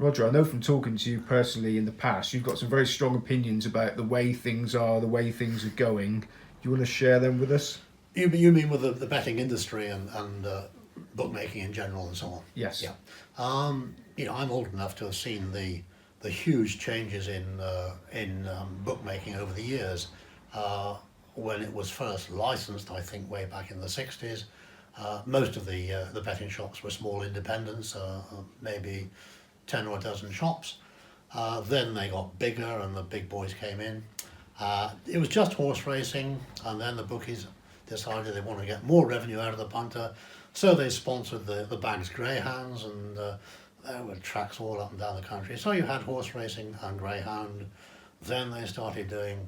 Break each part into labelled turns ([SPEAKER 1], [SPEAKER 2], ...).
[SPEAKER 1] Roger, I know from talking to you personally in the past, you've got some very strong opinions about the way things are, the way things are going. Do you want to share them with us?
[SPEAKER 2] You mean with the betting industry and bookmaking in general and so on?
[SPEAKER 1] Yes.
[SPEAKER 2] Yeah. I'm old enough to have seen the huge changes in bookmaking over the years. When it was first licensed, I think way back in the 60s, most of the betting shops were small independents, maybe 10 or a dozen shops. Then they got bigger and the big boys came in. It was just horse racing, and then the bookies decided they wanted to get more revenue out of the punter, so they sponsored the bank's greyhounds, and there were tracks all up and down the country. So you had horse racing and greyhound. Then they started doing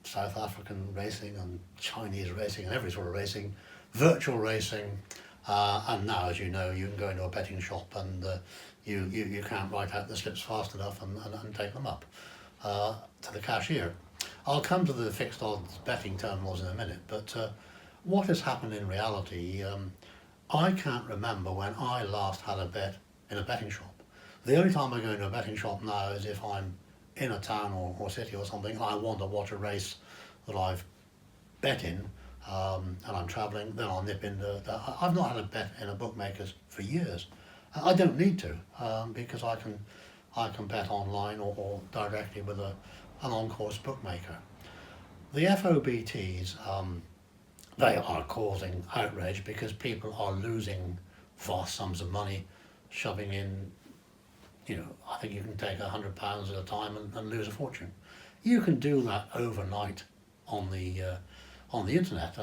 [SPEAKER 2] South African racing and Chinese racing and every sort of racing, virtual racing, and now, as you know, you can go into a betting shop and you can't write out the slips fast enough and take them up to the cashier. I'll come to the fixed odds betting terminals in a minute, but what has happened in reality, I can't remember when I last had a bet in a betting shop. The only time I go into a betting shop now is if I'm in a town or city or something, I want to watch a race that I've bet in, and I'm travelling, then I'll nip into that. I've not had a bet in a bookmaker's for years. I don't need to, because I can bet online or directly with an on-course bookmaker. The FOBTs, they are causing outrage because people are losing vast sums of money, shoving in, I think you can take £100 at a time and lose a fortune. You can do that overnight on the internet.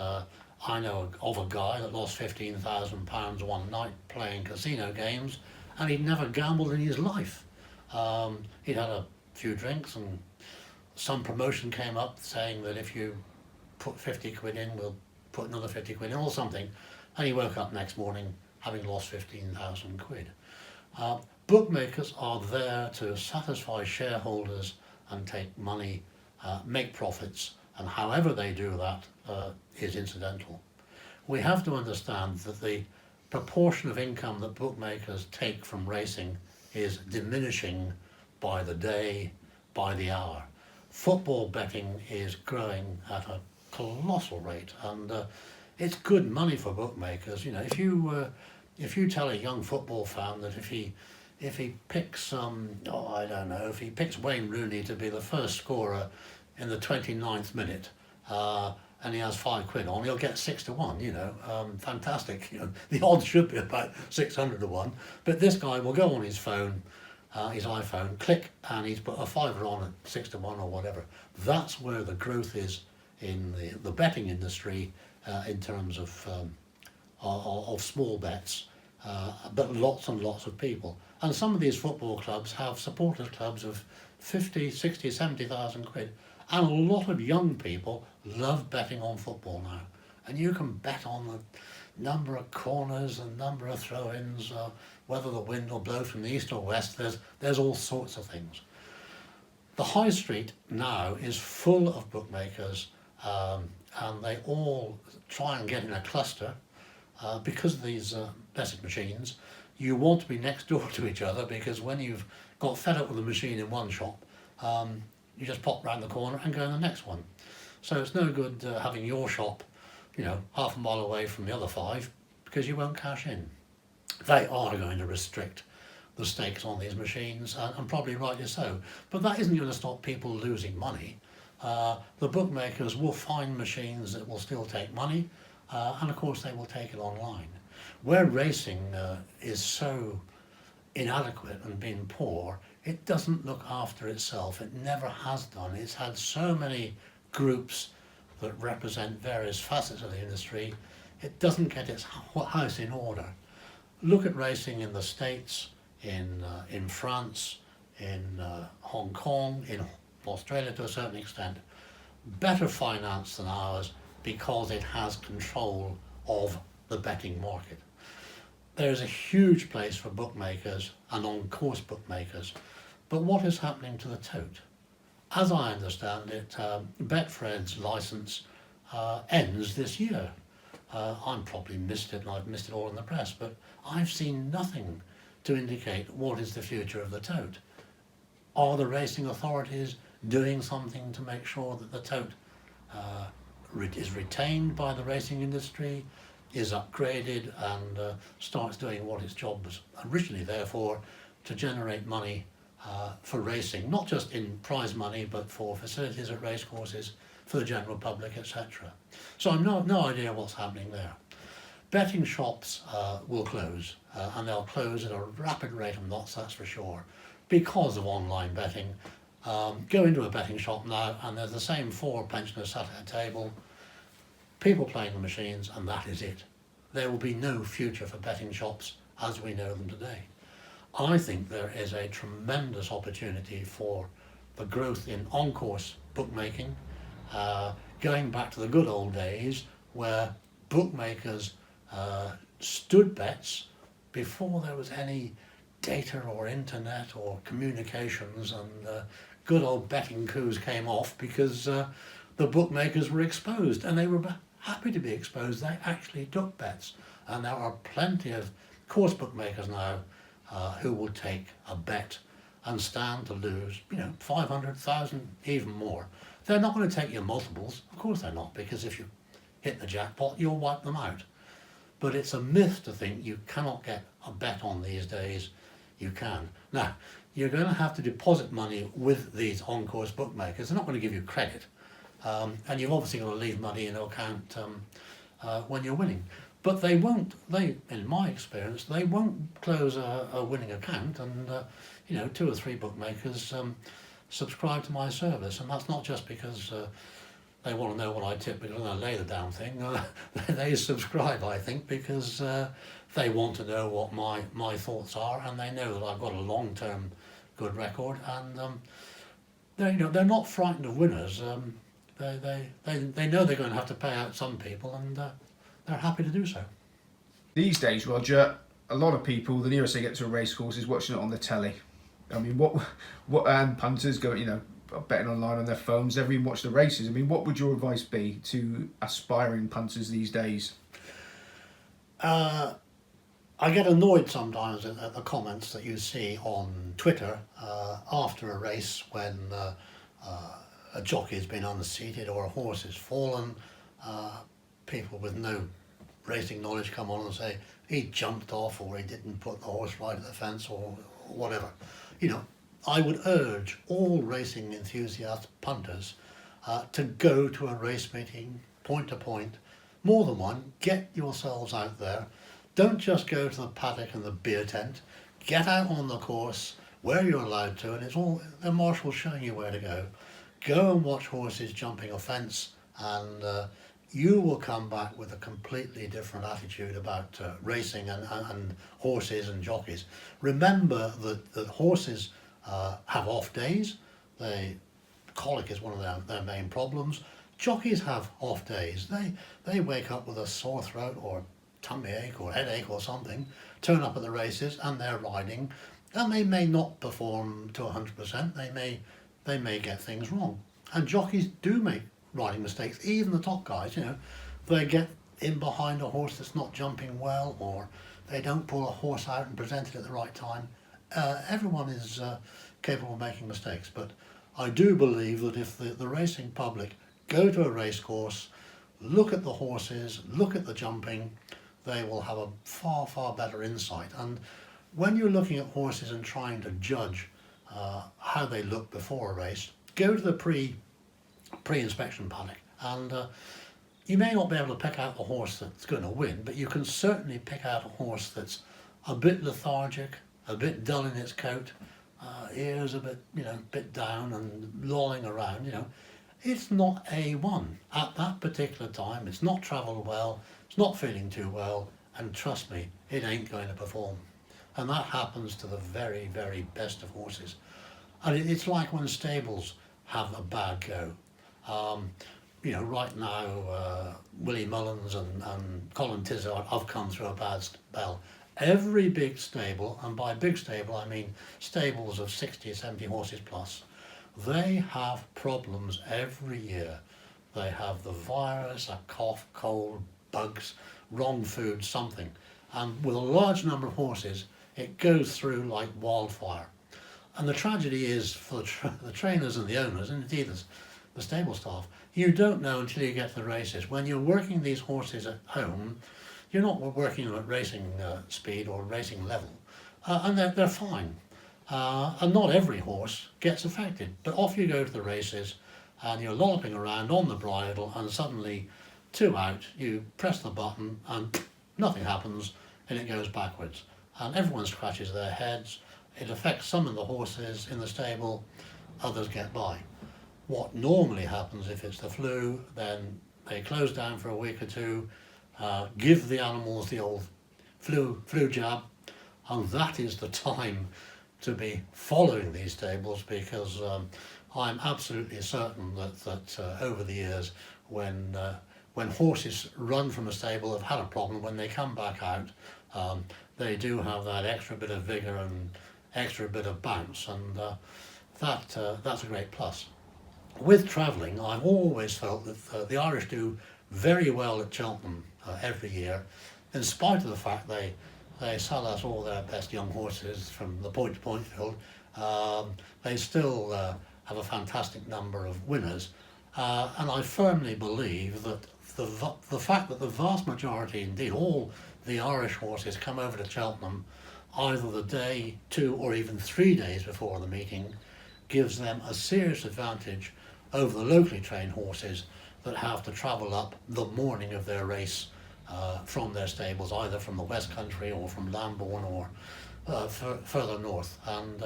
[SPEAKER 2] I know of a guy that lost £15,000 one night playing casino games, and he'd never gambled in his life. He'd had a few drinks, and some promotion came up saying that if you put 50 quid in, we'll put another 50 quid in or something, and he woke up next morning having lost 15,000 quid. Bookmakers are there to satisfy shareholders and take money, make profits, and however they do that is incidental. We have to understand that the proportion of income that bookmakers take from racing is diminishing by the day, by the hour. Football betting is growing at a colossal rate, and it's good money for bookmakers. If you tell a young football fan that if he picks if he picks Wayne Rooney to be the first scorer in the 29th minute, and he has 5 quid on, he'll get 6 to 1. Fantastic. The odds should be about 600 to 1, but this guy will go on his phone, his iPhone, click, and he's put a fiver on at 6 to 1 or whatever. That's where the growth is in the betting industry, in terms of small bets, but lots and lots of people. And some of these football clubs have supporters clubs of 50, 60, 70,000 quid. And a lot of young people love betting on football now. And you can bet on the number of corners and number of throw-ins, whether the wind will blow from the east or west. There's all sorts of things. The high street now is full of bookmakers, and they all try and get in a cluster. Because of these betting machines, you want to be next door to each other, because when you've got fed up with the machine in one shop, you just pop round the corner and go in the next one. So it's no good having your shop, half a mile away from the other 5, because you won't cash in. They are going to restrict the stakes on these machines, and probably rightly so. But that isn't going to stop people losing money. The bookmakers will find machines that will still take money, and of course they will take it online. Where racing is so inadequate and being poor, it doesn't look after itself. It never has done. It's had so many groups that represent various facets of the industry. It doesn't get its house in order. Look at racing in the States, in France, in Hong Kong, in Australia to a certain extent. Better financed than ours, because it has control of the betting market. There's a huge place for bookmakers and on-course bookmakers, but what is happening to the tote? As I understand it, Betfred's licence ends this year. I'm probably missed it, and I've missed it all in the press, but I've seen nothing to indicate what is the future of the tote. Are the racing authorities doing something to make sure that the tote is retained by the racing industry, is upgraded, and starts doing what its job was originally there for, to generate money for racing, not just in prize money, but for facilities at racecourses, for the general public, etc. So I've no idea what's happening there. Betting shops will close, and they'll close at a rapid rate of knots, that's for sure, because of online betting. Go into a betting shop now and there's the same 4 pensioners sat at a table, people playing the machines, and that is it. There will be no future for betting shops as we know them today. I think there is a tremendous opportunity for the growth in on-course bookmaking, going back to the good old days where bookmakers stood bets before there was any data or internet or communications, and good old betting coups came off because the bookmakers were exposed, and they were happy to be exposed. They actually took bets, and there are plenty of course bookmakers now who will take a bet and stand to lose, 500,000, even more. They're not going to take your multiples, of course they're not, because if you hit the jackpot, you'll wipe them out. But it's a myth to think you cannot get a bet on these days. You can. Now, you're going to have to deposit money with these on-course bookmakers. They're not going to give you credit. And you've obviously got to leave money in account when you're winning. But they won't, in my experience, they won't close a winning account, and 2 or 3 bookmakers subscribe to my service. And that's not just because they want to know what I tip because I'm going to lay the damn thing. They subscribe, I think, because they want to know what my thoughts are, and they know that I've got a long-term good record, and they're not frightened of winners. They know they're going to have to pay out some people, and they're happy to do so.
[SPEAKER 1] These days, Roger, a lot of people, the nearest they get to a racecourse is watching it on the telly. I mean, what punters go, betting online on their phones, never even watch the races. I mean, what would your advice be to aspiring punters these days?
[SPEAKER 2] I get annoyed sometimes at the comments that you see on Twitter after a race when a jockey has been unseated or a horse has fallen. People with no racing knowledge come on and say he jumped off, or he didn't put the horse right at the fence, or whatever. I would urge all racing enthusiast punters to go to a race meeting, point to point, more than one. Get yourselves out there. Don't just go to the paddock and the beer tent. Get out on the course where you're allowed to, and it's all the marshal showing you where to go. Go and watch horses jumping a fence, and you will come back with a completely different attitude about racing and horses and jockeys. Remember that horses have off days. Colic is one of their main problems. Jockeys have off days. They wake up with a sore throat or tummy ache or headache or something, turn up at the races, and they're riding, and they may not perform to 100%. They may get things wrong, and jockeys do make riding mistakes. Even the top guys, they get in behind a horse that's not jumping well, or they don't pull a horse out and present it at the right time. Everyone is capable of making mistakes, but I do believe that if the racing public go to a race course, look at the horses, look at the jumping, they will have a far, far better insight. And when you're looking at horses and trying to judge how they look before a race, go to the pre-inspection paddock, and you may not be able to pick out the horse that's going to win, but you can certainly pick out a horse that's a bit lethargic, a bit dull in its coat, ears a bit down and lolling around. It's not A1 at that particular time. It's not travelled well, it's not feeling too well, and trust me, it ain't going to perform. And that happens to the very, very best of horses. And it's like when stables have a bad go. Right now, Willie Mullins and Colin Tizard have come through a bad spell. Every big stable, and by big stable I mean stables of 60, 70 horses plus, they have problems every year. They have the virus, a cough, cold, bugs, wrong food, something. And with a large number of horses, it goes through like wildfire. And the tragedy is for the trainers and the owners, and indeed the stable staff, you don't know until you get to the races. When you're working these horses at home, you're not working them at racing speed or racing level, and they're fine. And not every horse gets affected, but off you go to the races, and you're lolloping around on the bridle, and suddenly, 2 out, you press the button, and nothing happens, and it goes backwards. And everyone scratches their heads. It affects some of the horses in the stable, others get by. What normally happens if it's the flu, then they close down for a week or two, give the animals the old flu jab, and that is the time to be following these stables, because I'm absolutely certain that over the years, when horses run from a stable, have had a problem, when they come back out, they do have that extra bit of vigour and extra bit of bounce, and that's a great plus. With travelling, I've always felt that the Irish do very well at Cheltenham every year, in spite of the fact they sell us all their best young horses from the point to point field. They still have a fantastic number of winners, and I firmly believe that the fact that the vast majority, indeed all the Irish horses, come over to Cheltenham either the day, 2 or even 3 days before the meeting, gives them a serious advantage over the locally trained horses that have to travel up the morning of their race from their stables, either from the West Country or from Lambourne or further north. And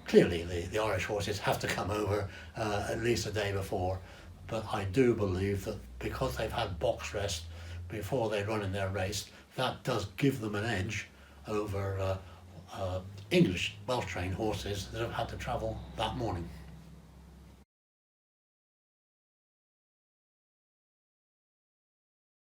[SPEAKER 2] clearly the Irish horses have to come over at least a day before, but I do believe that because they've had box rest before they run in their race, that does give them an edge over English Welsh trained horses that have had to travel that morning.